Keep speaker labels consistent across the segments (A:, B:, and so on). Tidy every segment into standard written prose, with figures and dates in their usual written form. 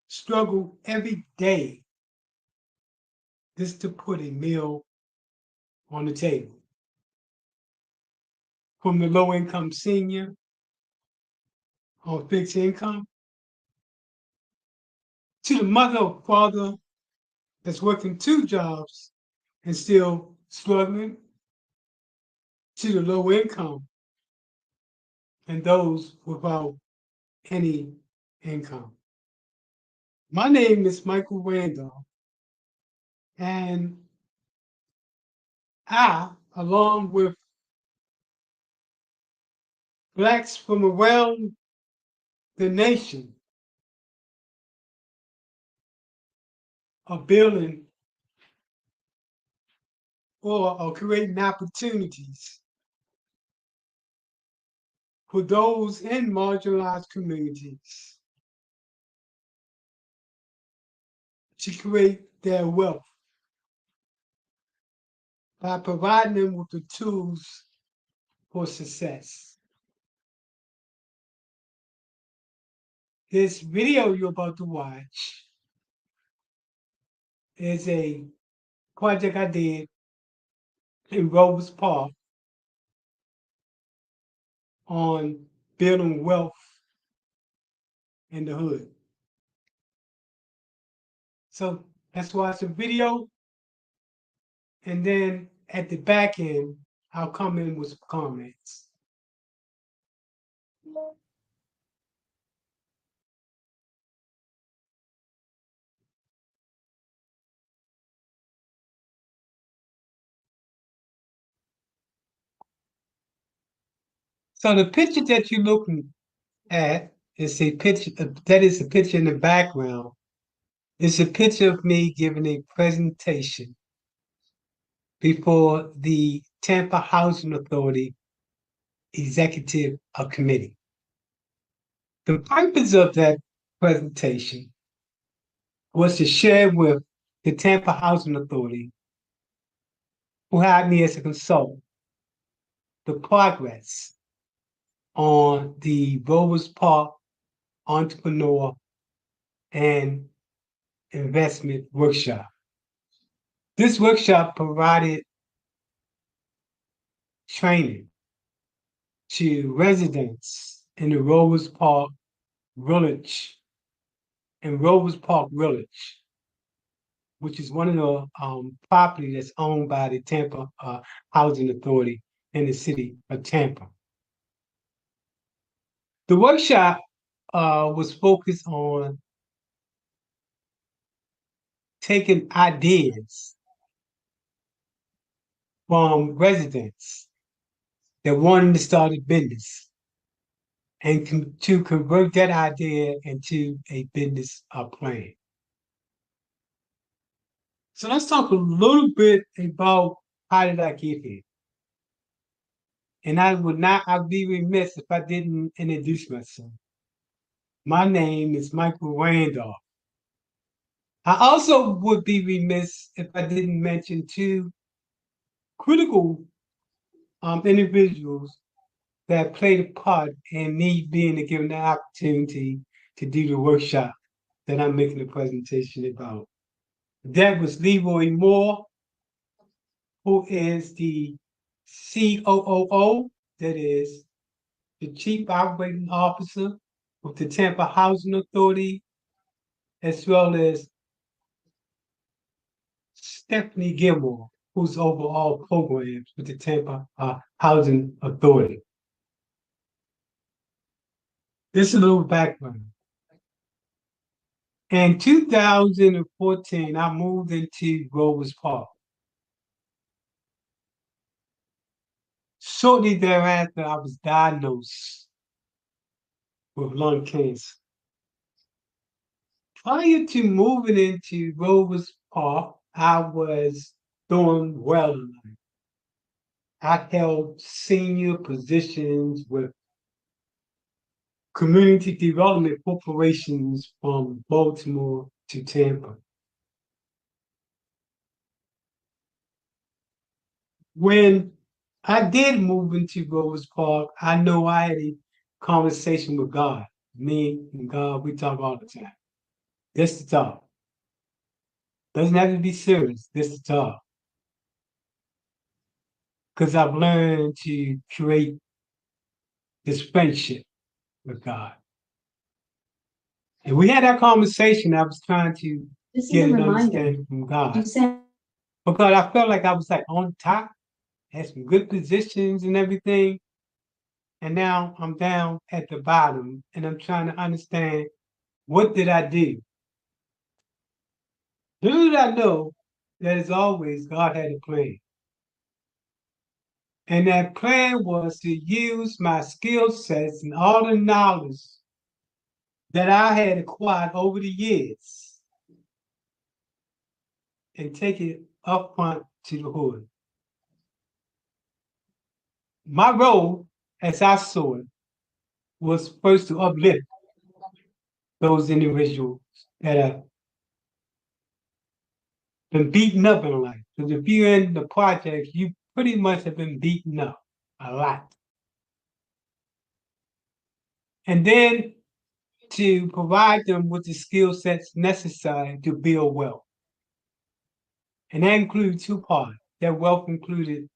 A: struggle every day just to put a meal on the table. From the low income senior on fixed income to the mother or father that's working two jobs and still struggling, to the low income and those without any income. My name is Michael Randolph, and I, along with Blacks from around the nation, are building or are creating opportunities for those in marginalized communities to create their wealth by providing them with the tools for success. This video you're about to watch is a project I did in Robles Park on building wealth in the hood. So let's watch the video, and then at the back end, I'll come in with some comments. So the picture that you're looking at is a picture that is a picture in the background. It's a picture of me giving a presentation before the Tampa Housing Authority Executive Committee. The purpose of that presentation was to share with the Tampa Housing Authority, who hired me as a consultant, the progress on the Robles Park Entrepreneur and Investment Workshop. This workshop provided training to residents in the Robles Park Village and Robles Park Village, which is one of the property that's owned by the Tampa Housing Authority in the city of Tampa. The workshop was focused on taking ideas from residents that wanted to start a business and to convert that idea into a business plan. So let's talk a little bit about how did I get here. And I'd be remiss if I didn't introduce myself. My name is Michael Randolph. I also would be remiss if I didn't mention two critical individuals that played a part in me being given the opportunity to do the workshop that I'm making a presentation about. That was Leroy Moore, who is the COO, that is the Chief Operating Officer of the Tampa Housing Authority, as well as Stephanie Gilmore, who's over all programs with the Tampa Housing Authority. This is a little background. In 2014, I moved into Robles Park. Shortly thereafter, I was diagnosed with lung cancer. Prior to moving into Robles Park, I was doing well in life. I held senior positions with community development corporations from Baltimore to Tampa. When I did move into Robles Park, I know I had a conversation with God. Me and God, we talk all the time. This the talk. Doesn't have to be serious. This the talk. Because I've learned to create this friendship with God. And we had that conversation. I was trying to get an understanding from God. Because I felt like I was like on top, had some good positions and everything. And now I'm down at the bottom and I'm trying to understand, what did I do? Little did I know that as always, God had a plan. And that plan was to use my skill sets and all the knowledge that I had acquired over the years and take it up front to the hood. My role, as I saw it, was first to uplift those individuals that have been beaten up in life. Because if you're in the projects, you pretty much have been beaten up a lot. And then to provide them with the skill sets necessary to build wealth. And that includes two parts. That wealth included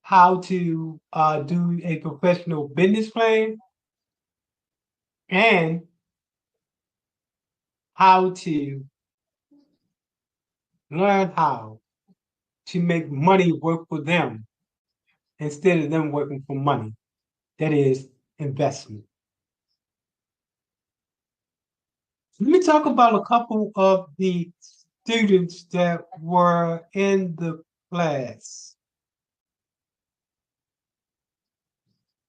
A: how to do a professional business plan and how to learn how to make money work for them instead of them working for money. That is investment. Let me talk about a couple of the students that were in the class.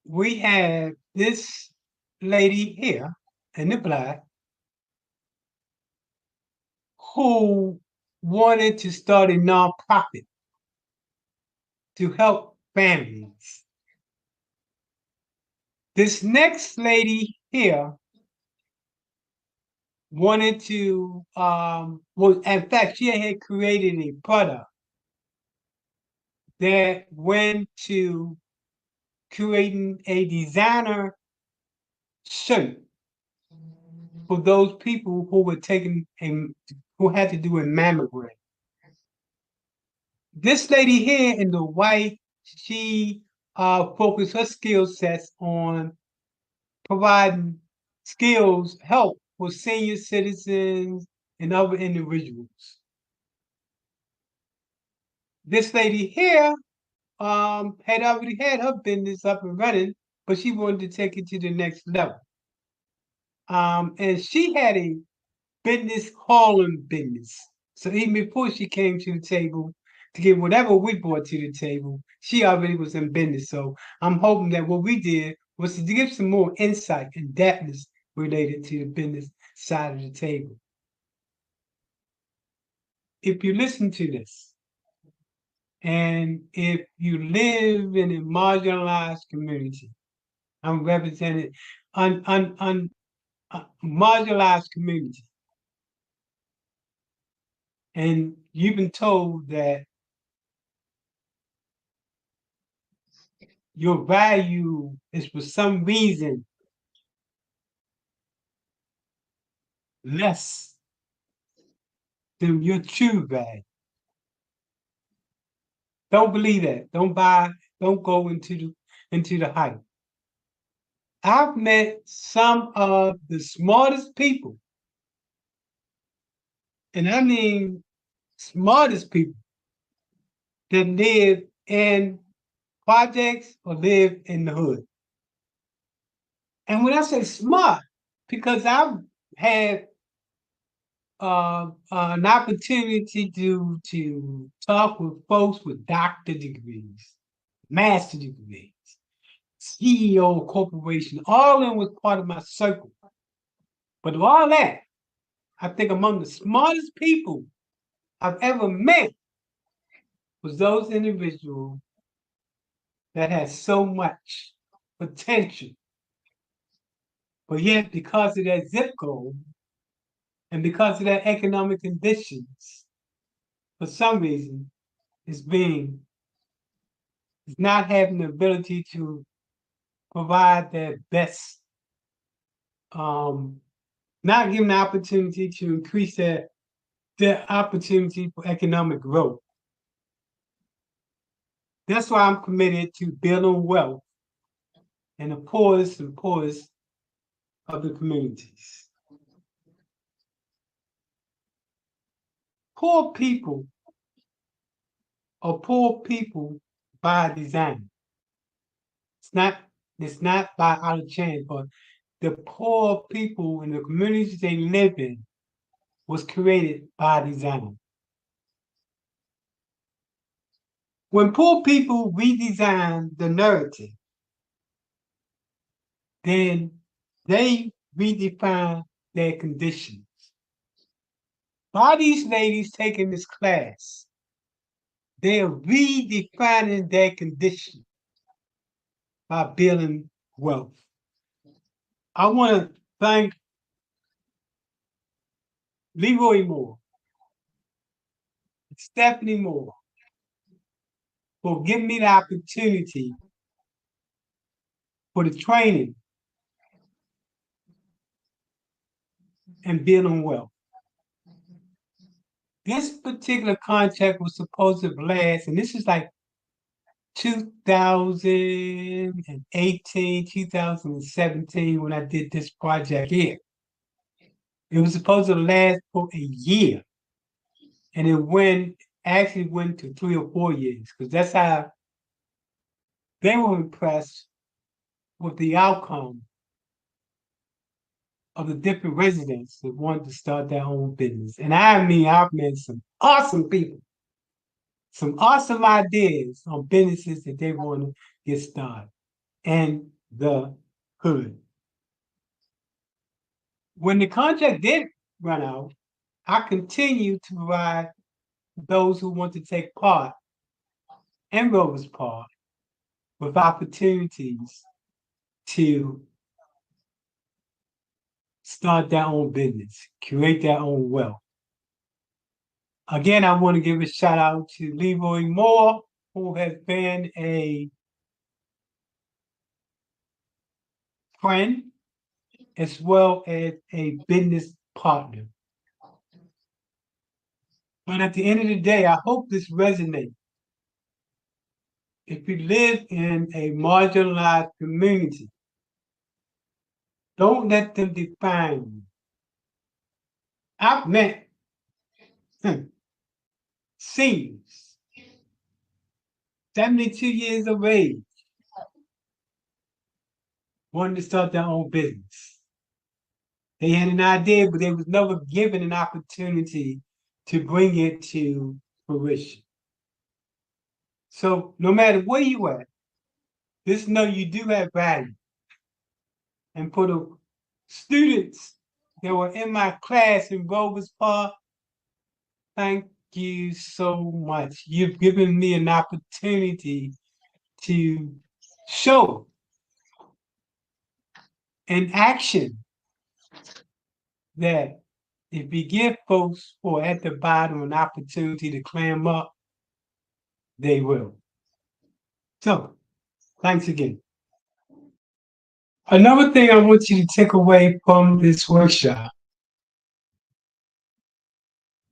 A: We have this lady here in the black who wanted to start a nonprofit to help families. This next lady here wanted to, well, in fact, she had created a product that went to creating a designer shirt for those people who were taking who had to do a mammogram. This lady here in the white, she focused her skill sets on providing skills, help for senior citizens and other individuals. This lady here had already had her business up and running, but she wanted to take it to the next level. And she had a business hauling business. So even before she came to the table to get whatever we brought to the table, she already was in business. So I'm hoping that what we did was to give some more insight and depthness related to the business side of the table. If you listen to this, and if you live in a marginalized community, I'm representing marginalized community, and you've been told that your value is for some reason less than your true value. Don't believe that. Don't go into the hype. I've met some of the smartest people, and I mean smartest people that live in projects or live in the hood. And when I say smart, because I've had an opportunity to talk with folks with doctor degrees, master degrees, CEO of corporation, all of them was part of my circle. But of all that, I think among the smartest people I've ever met was those individuals that had so much potential, but yet because of their zip code and because of their economic conditions, for some reason, is not having the ability to provide their best um, not given the opportunity to increase their opportunity for economic growth. That's why I'm committed to building wealth in the poorest and poorest of the communities. Poor people are poor people by design. It's not it's not by out of chance, but the poor people in the communities they live in was created by design. When poor people redesign the narrative, then they redefine their conditions. By these ladies taking this class, they are redefining their condition by building wealth. I want to thank Leroy Moore, Stephanie Moore, for giving me the opportunity for the training and building wealth. This particular contract was supposed to last, and this is like 2018, 2017 when I did this project here. It was supposed to last for a year. And it actually went to 3 or 4 years because that's how they were impressed with the outcome of the different residents that wanted to start their own business. And I've met some awesome people, some awesome ideas on businesses that they want to get started and the hood. When the contract did run out, I continued to provide those who want to take part in Robles Park with opportunities to start their own business, create their own wealth. Again, I want to give a shout out to Leroy Moore, who has been a friend as well as a business partner. But at the end of the day, I hope this resonates. If you live in a marginalized community, don't let them define you. I've met seniors, 72 years of age, wanting to start their own business. They had an idea, but they was never given an opportunity to bring it to fruition. So no matter where you at, just know you do have value. And for the students that were in my class in Robles Park, thank you so much. You've given me an opportunity to show in action that if you give folks who are at the bottom an opportunity to climb up, they will. So, thanks again. Another thing I want you to take away from this workshop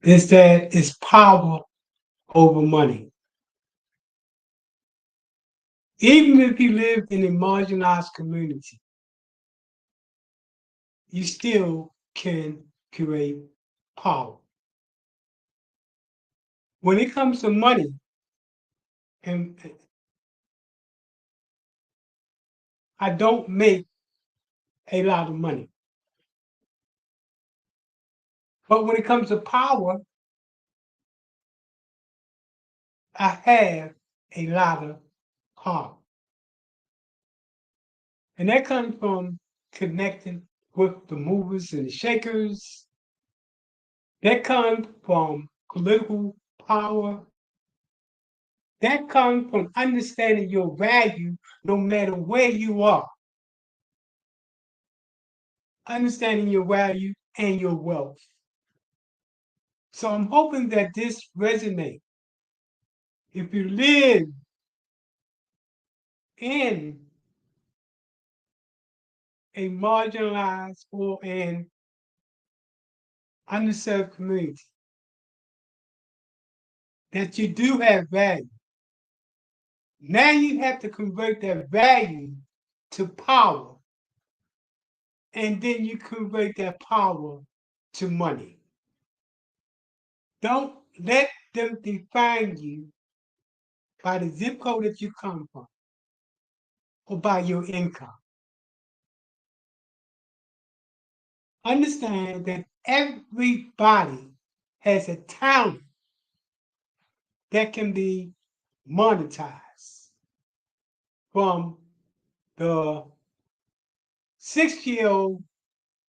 A: is that it's power over money. Even if you live in a marginalized community, you still can create power. When it comes to money, and I don't make a lot of money, but when it comes to power, I have a lot of power. And that comes from connecting with the movers and the shakers. That comes from political power. That comes from understanding your value no matter where you are. Understanding your value and your wealth. So I'm hoping that this resonates. If you live in a marginalized or an underserved community, that you do have value. Now you have to convert that value to power, and then you convert that power to money. Don't let them define you by the zip code that you come from or by your income. Understand that everybody has a talent that can be monetized, from the 6-year old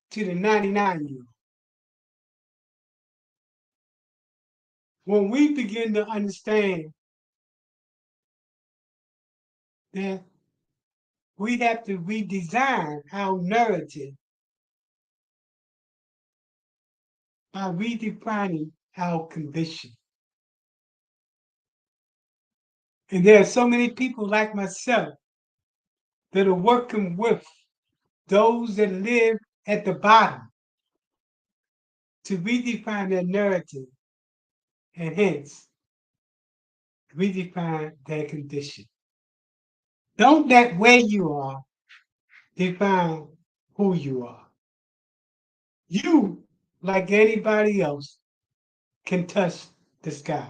A: to the 99-year old. When we begin to understand that we have to redesign our narrative by redefining our condition. And there are so many people like myself that are working with those that live at the bottom to redefine their narrative and hence redefine their condition. Don't let where you are define who you are. You, like anybody else, can touch the sky.